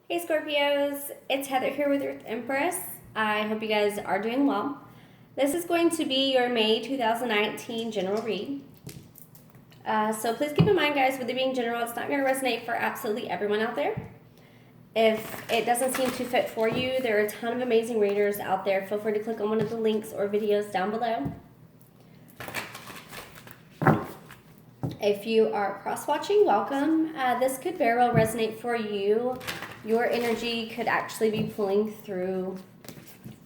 Hey Scorpios, it's Heather here with Earth Empress. I hope you guys are doing well. This is going to be your May 2019 general read. So please keep in mind, guys, with it being general, it's not going to resonate for absolutely everyone out there. If it doesn't seem to fit for you, there are a ton of amazing readers out there. Feel free to click on one of the links or videos down below. If you are cross-watching, welcome. This could very well resonate for you. Your energy could actually be pulling through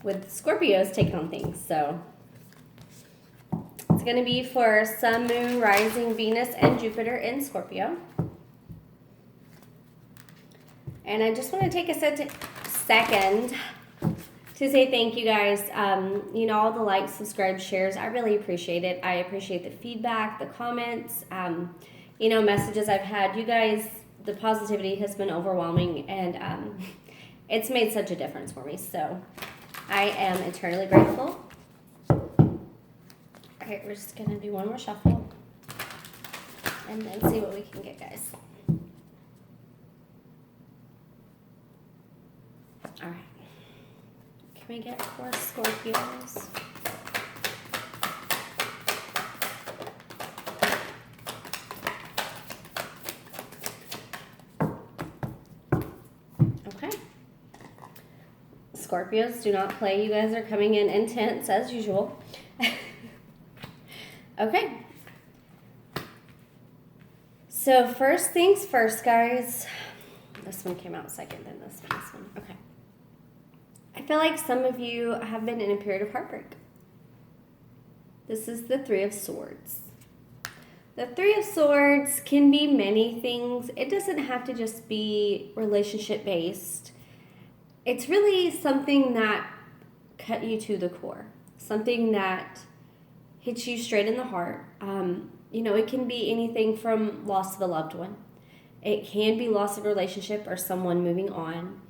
with Scorpios taking on things. So it's going to be for Sun, Moon, Rising, Venus, and Jupiter in Scorpio. And I just want to take a second to say thank you guys. All the likes, subscribes, shares, I really appreciate it. I appreciate the feedback, the comments, messages I've had. You guys, the positivity has been overwhelming, and it's made such a difference for me. So I am eternally grateful. Okay, we're just going to do one more shuffle and then see what we can get, guys. All right. Can we get 4 Scorpios? Okay. Scorpios, do not play. You guys are coming in intense as usual. Okay. So first things first, guys. This one came out second than this one. Okay. I feel like some of you have been in a period of heartbreak. This is the 3 of Swords. The 3 of Swords can be many things. It doesn't have to just be relationship based. It's really something that cut you to the core. Something that hits you straight in the heart. It can be anything from loss of a loved one. It can be loss of a relationship or someone moving on.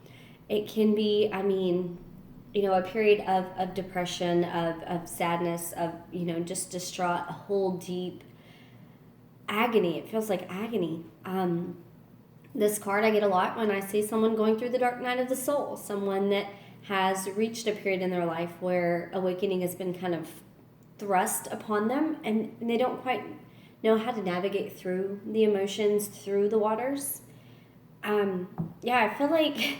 It can be, a period of depression, of sadness, of, just distraught, a whole deep agony. It feels like agony. This card I get a lot when I see someone going through the dark night of the soul, someone that has reached a period in their life where awakening has been kind of thrust upon them, and they don't quite know how to navigate through the emotions, through the waters. I feel like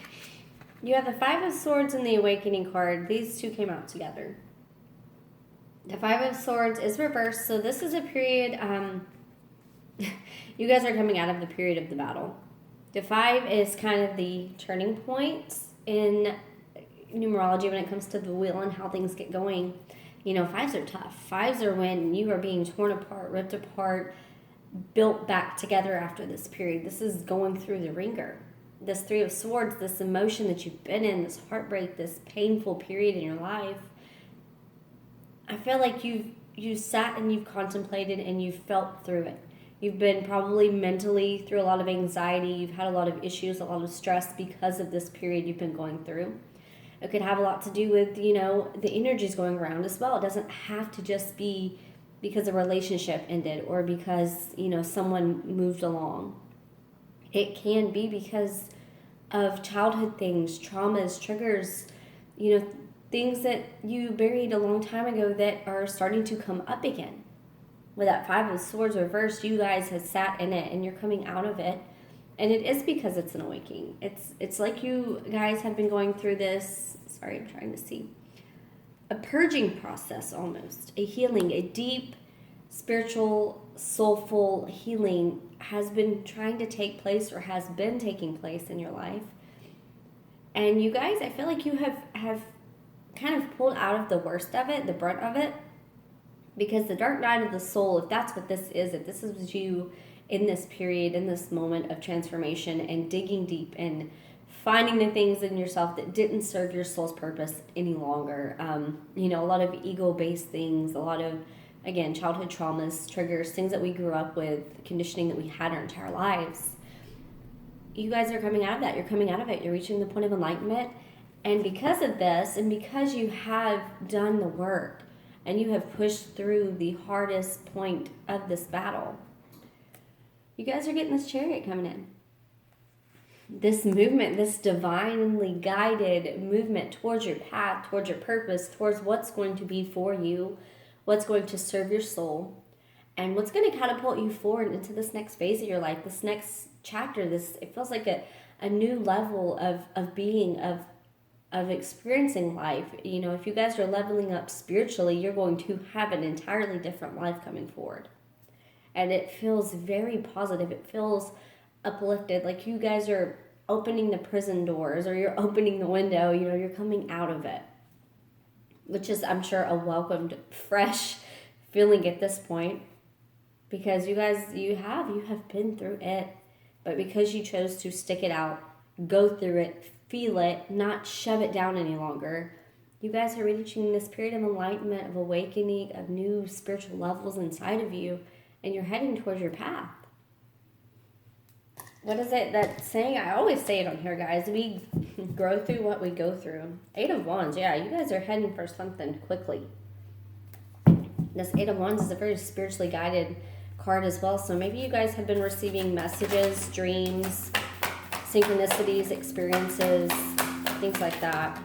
you have the 5 of Swords and the Awakening card. These two came out together. The 5 of Swords is reversed, so this is a period, you guys are coming out of the period of the battle. The 5 is kind of the turning point in numerology when it comes to the wheel and how things get going. 5s are tough. 5s are when you are being torn apart, ripped apart, built back together after this period. This is going through the ringer. This 3 of Swords, this emotion that you've been in, this heartbreak, this painful period in your life, I feel like you've sat and you've contemplated and you've felt through it. You've been probably mentally through a lot of anxiety. You've had a lot of issues, a lot of stress because of this period you've been going through. It could have a lot to do with, the energies going around as well. It doesn't have to just be because a relationship ended or because, someone moved along. It can be because of childhood things, traumas, triggers, things that you buried a long time ago that are starting to come up again. With that 5 of Swords reversed, you guys have sat in it and you're coming out of it. And it is because it's an awakening. It's like you guys have been going through this, sorry, I'm trying to see, a purging process almost, a healing, a deep spiritual, soulful healing has been trying to take place or has been taking place in your life. And you guys, I feel like you have kind of pulled out of the worst of it, the brunt of it, because the dark night of the soul, if that's what this is, if this is you in this period, in this moment of transformation and digging deep and finding the things in yourself that didn't serve your soul's purpose any longer. A lot of ego-based things, a lot of, again, childhood traumas, triggers, things that we grew up with, conditioning that we had our entire lives. You guys are coming out of that. You're coming out of it. You're reaching the point of enlightenment. And because of this, and because you have done the work and you have pushed through the hardest point of this battle, you guys are getting this Chariot coming in. this movement, this divinely guided movement towards your path, towards your purpose, towards what's going to be for you, what's going to serve your soul, and what's going to catapult you forward into this next phase of your life, this next chapter. It feels like a new level of being, of experiencing life. You know, if you guys are leveling up spiritually, you're going to have an entirely different life coming forward. And it feels very positive. It feels uplifted, like you guys are opening the prison doors, or you're opening the window, you know, you're coming out of it, which is, I'm sure, a welcomed, fresh feeling at this point, because you guys, you have been through it, but because you chose to stick it out, go through it, feel it, not shove it down any longer, you guys are reaching this period of enlightenment, of awakening, of new spiritual levels inside of you, and you're heading towards your path. What is it that saying? I always say it on here, guys. We grow through what we go through. 8 of Wands. Yeah, you guys are heading for something quickly. This 8 of Wands is a very spiritually guided card as well. So maybe you guys have been receiving messages, dreams, synchronicities, experiences, things like that.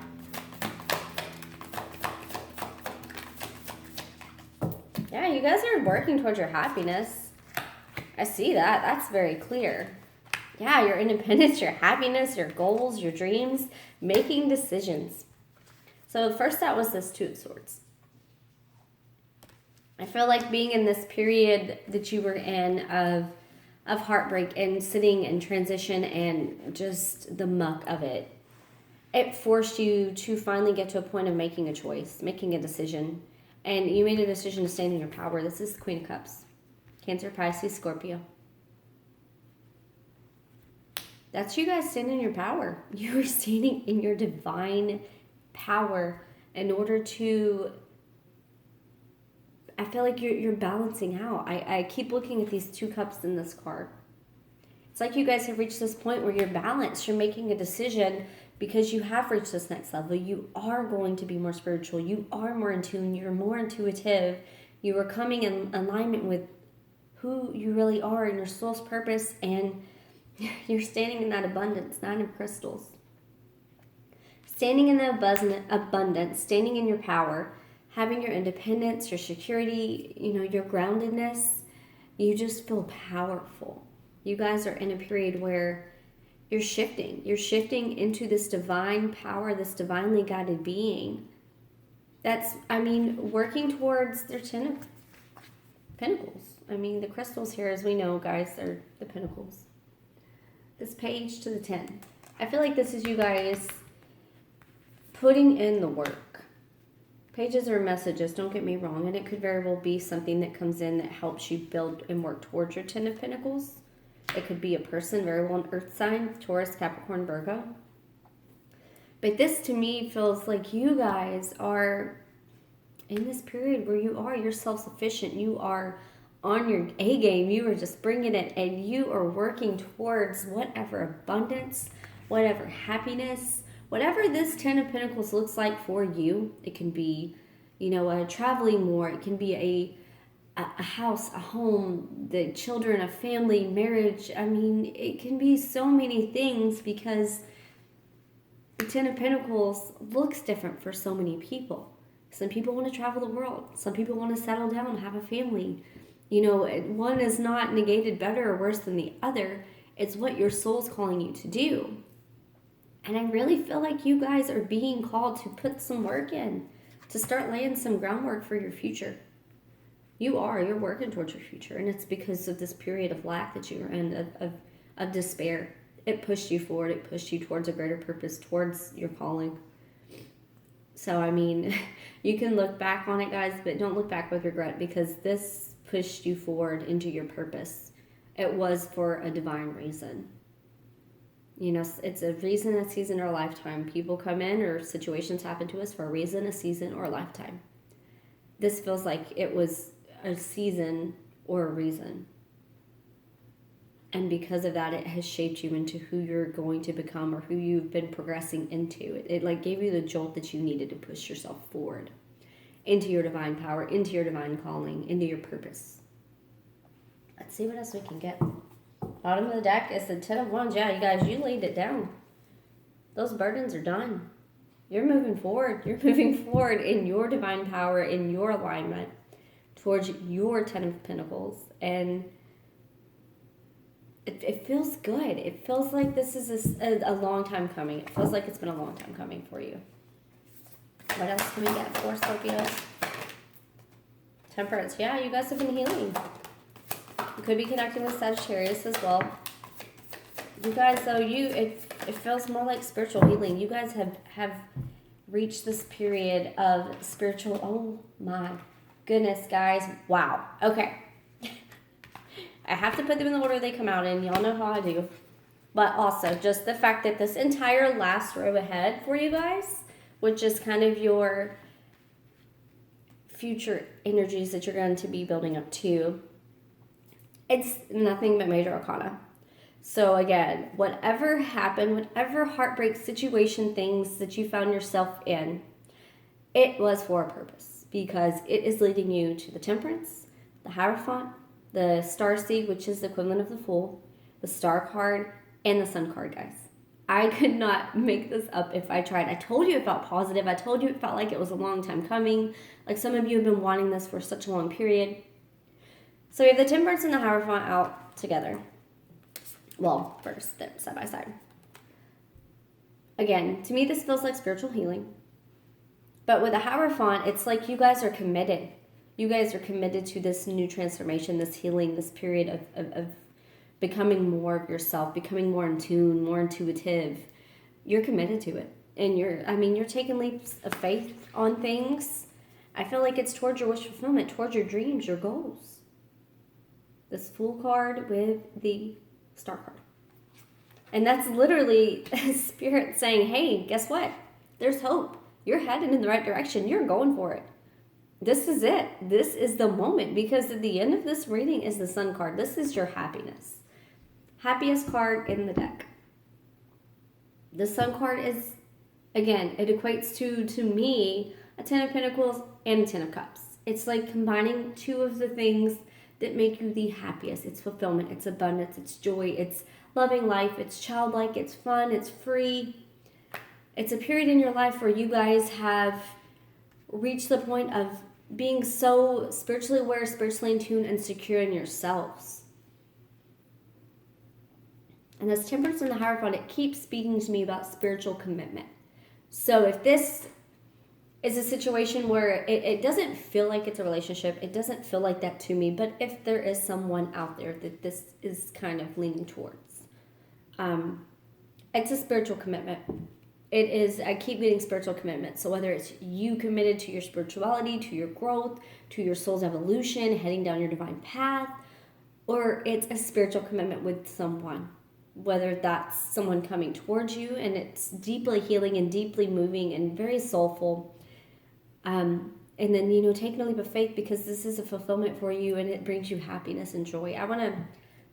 Yeah, you guys are working towards your happiness. I see that. That's very clear. Yeah, your independence, your happiness, your goals, your dreams, making decisions. So first that was this 2 of Swords. I feel like being in this period that you were in of heartbreak and sitting in transition and just the muck of it, it forced you to finally get to a point of making a choice, making a decision. And you made a decision to stand in your power. This is the Queen of Cups. Cancer, Pisces, Scorpio. That's you guys standing in your power. You are standing in your divine power in order to, I feel like you're balancing out. I keep looking at these 2 cups in this card. It's like you guys have reached this point where you're balanced. You're making a decision because you have reached this next level. You are going to be more spiritual. You are more in tune. You're more intuitive. You are coming in alignment with who you really are and your soul's purpose, and you're standing in that abundance. 9 of Crystals. Standing in the abundance, standing in your power, having your independence, your security, you know, your groundedness. You just feel powerful. You guys are in a period where you're shifting. You're shifting into this divine power, this divinely guided being. That's, I mean, working towards their 10 of Pentacles. I mean, the crystals here, as we know, guys, they're the pentacles. This page to the 10. I feel like this is you guys putting in the work. Pages are messages, don't get me wrong, and it could very well be something that comes in that helps you build and work towards your 10 of Pentacles. It could be a person, very well an earth sign, Taurus, Capricorn, Virgo. But this to me feels like you guys are in this period where you're self-sufficient. You are on your A game. You are just bringing it, and you are working towards whatever abundance, whatever happiness, whatever this 10 of Pentacles looks like for you. It can be, you know, traveling more. It can be a house, a home, the children, a family, marriage. I mean, it can be so many things because the 10 of Pentacles looks different for so many people. Some people want to travel the world. Some people want to settle down, have a family. You know, one is not negated better or worse than the other. It's what your soul's calling you to do. And I really feel like you guys are being called to put some work in, to start laying some groundwork for your future. You're working towards your future, and it's because of this period of lack that you were in, of despair. It pushed you forward. It pushed you towards a greater purpose, towards your calling. So, I mean, you can look back on it, guys, but don't look back with regret, because this pushed you forward into your purpose. It was for a divine reason. You know, it's a reason, a season, or a lifetime. People come in, or situations happen to us for a reason, a season, or a lifetime. This feels like it was a season or a reason. And because of that, it has shaped you into who you're going to become, or who you've been progressing into. It like gave you the jolt that you needed to push yourself forward into your divine power, into your divine calling, into your purpose. Let's see what else we can get. Bottom of the deck is the Ten of Wands. Yeah, you guys, you laid it down. Those burdens are done. You're moving forward. You're moving forward in your divine power, in your alignment towards your Ten of Pentacles. And it feels good. It feels like this is a long time coming. It feels like it's been a long time coming for you. What else can we get for Scorpios? Temperance. Yeah, you guys have been healing. You could be connecting with Sagittarius as well. You guys, though, it feels more like spiritual healing. You guys have reached this period of spiritual, oh my goodness, guys. Wow. Okay. I have to put them in the order they come out in. Y'all know how I do. But also, just the fact that this entire last row ahead for you guys, which is kind of your future energies that you're going to be building up to, it's nothing but major arcana. So again, whatever happened, whatever heartbreak situation, things that you found yourself in, it was for a purpose, because it is leading you to the Temperance, the Hierophant, the Star Seed, which is the equivalent of the Fool, the Star card, and the Sun card, guys. I could not make this up if I tried. I told you it felt positive. I told you it felt like it was a long time coming. Like some of you have been wanting this for such a long period. So we have the Temperance and the Hierophant out together. Well, first, they're side by side. Again, to me, this feels like spiritual healing. But with the Hierophant, it's like you guys are committed. You guys are committed to this new transformation, this healing, this period of becoming more of yourself, becoming more in tune, more intuitive. You're committed to it. And you're taking leaps of faith on things. I feel like it's towards your wish fulfillment, towards your dreams, your goals. This Fool card with the Star card. And that's literally Spirit saying, hey, guess what? There's hope. You're headed in the right direction. You're going for it. This is it. This is the moment, because at the end of this reading is the Sun card. This is your happiness. Happiest card in the deck. The Sun card is, again, it equates to me, a Ten of Pentacles and a Ten of Cups. It's like combining two of the things that make you the happiest. It's fulfillment, it's abundance, it's joy, it's loving life, it's childlike, it's fun, it's free. It's a period in your life where you guys have reached the point of being so spiritually aware, spiritually in tune, and secure in yourselves. And this Temperance and the Hierophant, it keeps speaking to me about spiritual commitment. So if this is a situation where it doesn't feel like it's a relationship, it doesn't feel like that to me, but if there is someone out there that this is kind of leaning towards, it's a spiritual commitment. It is, I keep getting spiritual commitment. So whether it's you committed to your spirituality, to your growth, to your soul's evolution, heading down your divine path, or it's a spiritual commitment with someone, whether that's someone coming towards you and it's deeply healing and deeply moving and very soulful. And then, taking a leap of faith, because this is a fulfillment for you and it brings you happiness and joy. I want to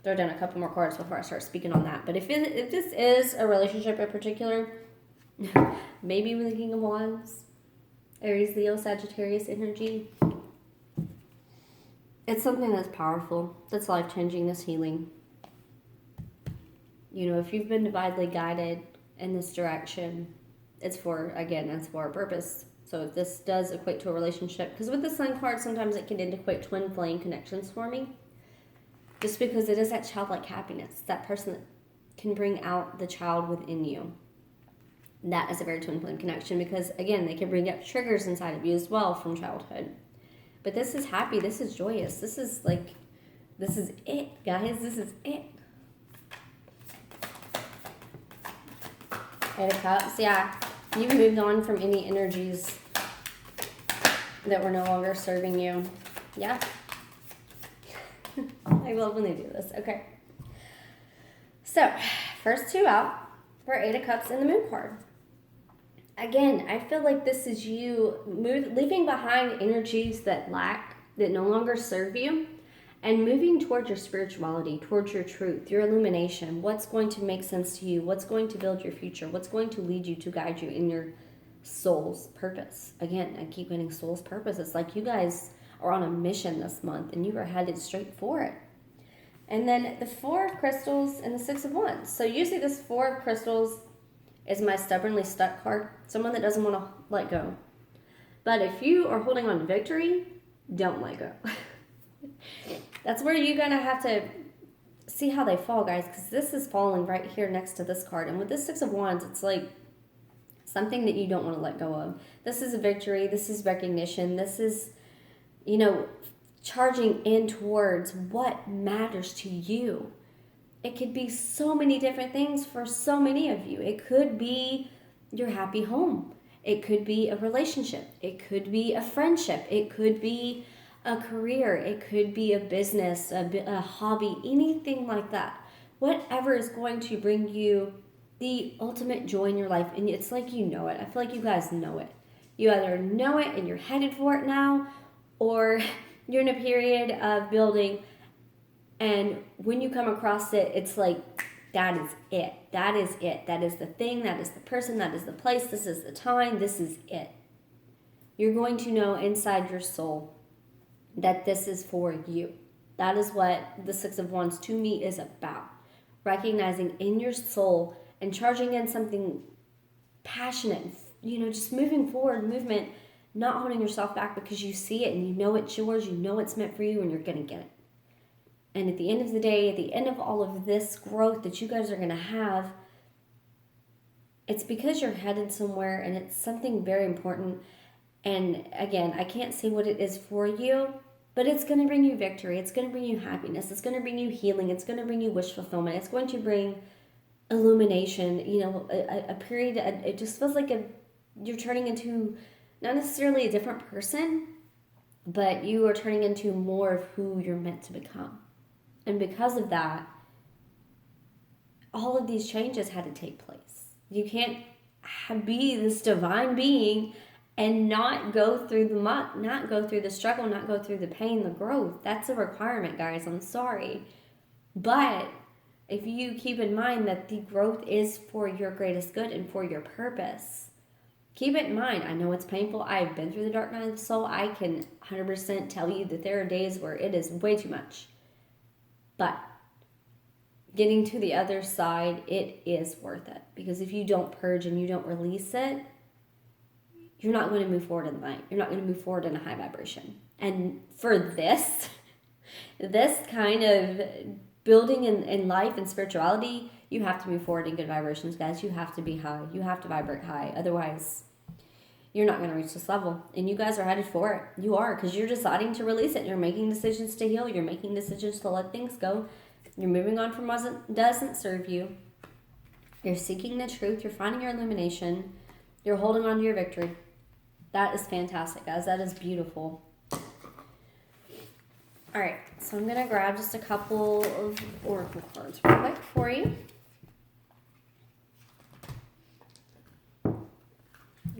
throw down a couple more cards before I start speaking on that. But if this is a relationship in particular, maybe with the King of Wands, Aries, Leo, Sagittarius energy, it's something that's powerful, that's life-changing, that's healing. If you've been divinely guided in this direction, it's for a purpose. So if this does equate to a relationship, because with the Sun card, sometimes it can equate twin flame connections for me. Just because it is that childlike happiness, that person that can bring out the child within you. That is a very twin flame connection, because again, they can bring up triggers inside of you as well from childhood. But this is happy, this is joyous, this is it, guys, this is it. Eight of Cups, yeah. You've moved on from any energies that were no longer serving you. Yeah. I love when they do this. Okay. So, first two out for Eight of Cups and the Moon card. Again, I feel like this is you leaving behind energies that no longer serve you, and moving towards your spirituality, towards your truth, your illumination, what's going to make sense to you, what's going to build your future, what's going to lead you to guide you in your soul's purpose. Again, I keep getting soul's purpose. It's like you guys are on a mission this month and you are headed straight for it. And then the Four of Crystals and the Six of Wands. So usually this Four of Crystals is my stubbornly stuck card. Someone that doesn't want to let go. But if you are holding on to victory, don't let go. That's where you're going to have to see how they fall, guys, because this is falling right here next to this card. And with this Six of Wands, it's like something that you don't want to let go of. This is a victory. This is recognition. This is, you know, charging in towards what matters to you. It could be so many different things for so many of you. It could be your happy home. It could be a relationship. It could be a friendship. It could be a career. It could be a business, a hobby, anything like that. Whatever is going to bring you the ultimate joy in your life. And it's like you know it. I feel like you guys know it. You either know it and you're headed for it now, or you're in a period of building, and when you come across it, it's like, that is it. That is it. That is the thing. That is the person. That is the place. This is the time. This is it. You're going to know inside your soul that this is for you. That is what the Six of Wands to me is about. Recognizing in your soul and charging in something passionate, you know, just moving forward, movement, not holding yourself back because you see it and you know it's yours, you know it's meant for you, and you're going to get it. And at the end of the day, at the end of all of this growth that you guys are going to have, it's because you're headed somewhere and it's something very important. And again, I can't say what it is for you, but it's going to bring you victory. It's going to bring you happiness. It's going to bring you healing. It's going to bring you wish fulfillment. It's going to bring illumination, you know, a period. It just feels like you're turning into not necessarily a different person, but you are turning into more of who you're meant to become. And because of that, all of these changes had to take place. You can't be this divine being and not go through the muck, not go through the struggle, not go through the pain, the growth. That's a requirement, guys. I'm sorry. But if you keep in mind that the growth is for your greatest good and for your purpose, keep it in mind. I know it's painful. I've been through the dark night of the soul. I can 100% tell you that there are days where it is way too much. But getting to the other side, it is worth it. Because if you don't purge and you don't release it, you're not going to move forward in the light. You're not going to move forward in a high vibration. And for this kind of building in life and spirituality, you have to move forward in good vibrations, guys. You have to be high. You have to vibrate high. Otherwise, you're not going to reach this level. And you guys are headed for it. You are, because you're deciding to release it. You're making decisions to heal. You're making decisions to let things go. You're moving on from what doesn't serve you. You're seeking the truth. You're finding your illumination. You're holding on to your victory. That is fantastic, guys. That is beautiful. All right, so I'm going to grab just a couple of oracle cards real quick for you.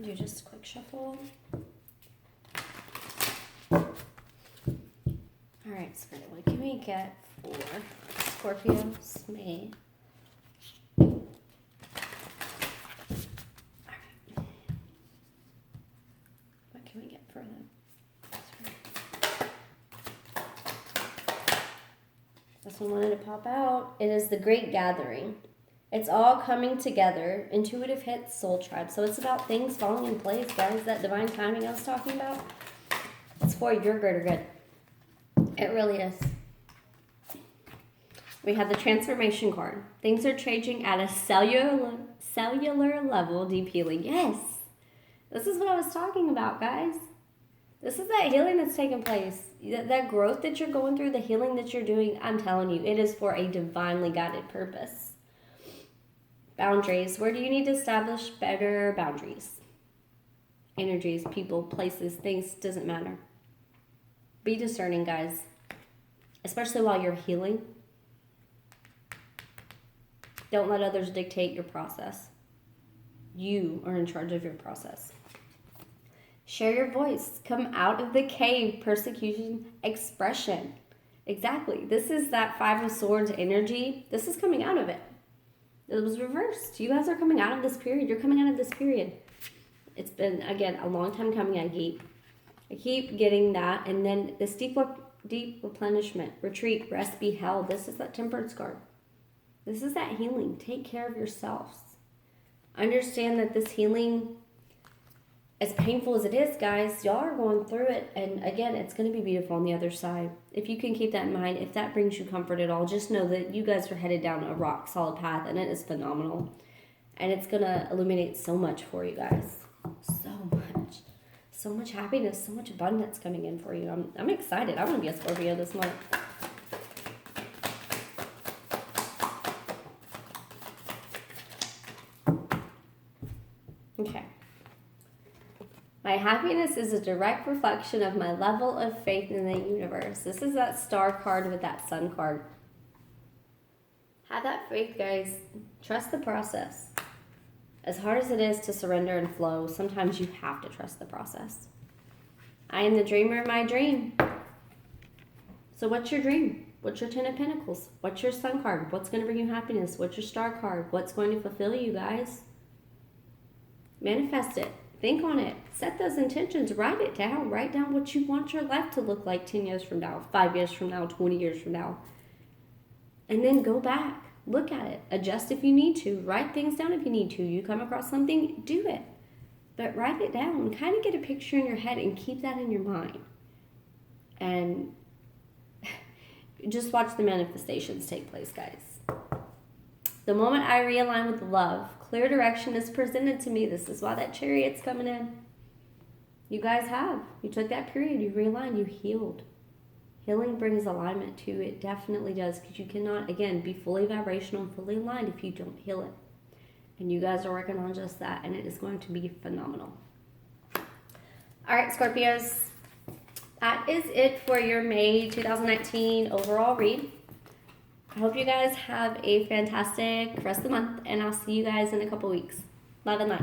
Do just a quick shuffle. All right, Spirit, what can we get for Scorpios, May? All right. What can we get for them? This one wanted to pop out. It is the Great Gathering. It's all coming together. Intuitive hits, soul tribe. So it's about things falling in place, guys. That divine timing I was talking about. It's for your greater good. It really is. We have the transformation card. Things are changing at a cellular level, deep healing. Yes. This is what I was talking about, guys. This is that healing that's taking place. That growth that you're going through, the healing that you're doing, I'm telling you, it is for a divinely guided purpose. Boundaries. Where do you need to establish better boundaries? Energies, people, places, things, doesn't matter. Be discerning, guys. Especially while you're healing. Don't let others dictate your process. You are in charge of your process. Share your voice. Come out of the cave. Persecution, expression. Exactly. This is that Five of Swords energy. This is coming out of it. It was reversed. You guys are coming out of this period. You're coming out of this period. It's been, again, a long time coming. I keep getting that. And then this deep replenishment, retreat, rest, be held. This is that Temperance card. This is that healing. Take care of yourselves. Understand that this healing, as painful as it is, guys, y'all are going through it. And again, it's going to be beautiful on the other side. If you can keep that in mind, if that brings you comfort at all, just know that you guys are headed down a rock solid path, and it is phenomenal. And it's going to illuminate so much for you guys. So much. So much happiness, so much abundance coming in for you. I'm excited. I want to be a Scorpio this month. Okay. My happiness is a direct reflection of my level of faith in the universe. This is that star card with that sun card. Have that faith, guys. Trust the process. As hard as it is to surrender and flow, sometimes you have to trust the process. I am the dreamer of my dream. So what's your dream? What's your 10 of Pentacles? What's your sun card? What's going to bring you happiness? What's your star card? What's going to fulfill you, guys? Manifest it. Think on it. Set those intentions. Write it down. Write down what you want your life to look like 10 years from now, 5 years from now, 20 years from now. And then go back. Look at it. Adjust if you need to. Write things down if you need to. You come across something, do it. But write it down. Kind of get a picture in your head and keep that in your mind. And just watch the manifestations take place, guys. The moment I realign with love, clear direction is presented to me. This is why that Chariot's coming in. You guys have. You took that period. You realigned. You healed. Healing brings alignment too. It definitely does, because you cannot, again, be fully vibrational and fully aligned if you don't heal it. And you guys are working on just that, and it is going to be phenomenal. All right, Scorpios. That is it for your May 2019 overall read. I hope you guys have a fantastic rest of the month, and I'll see you guys in a couple weeks. Love and light.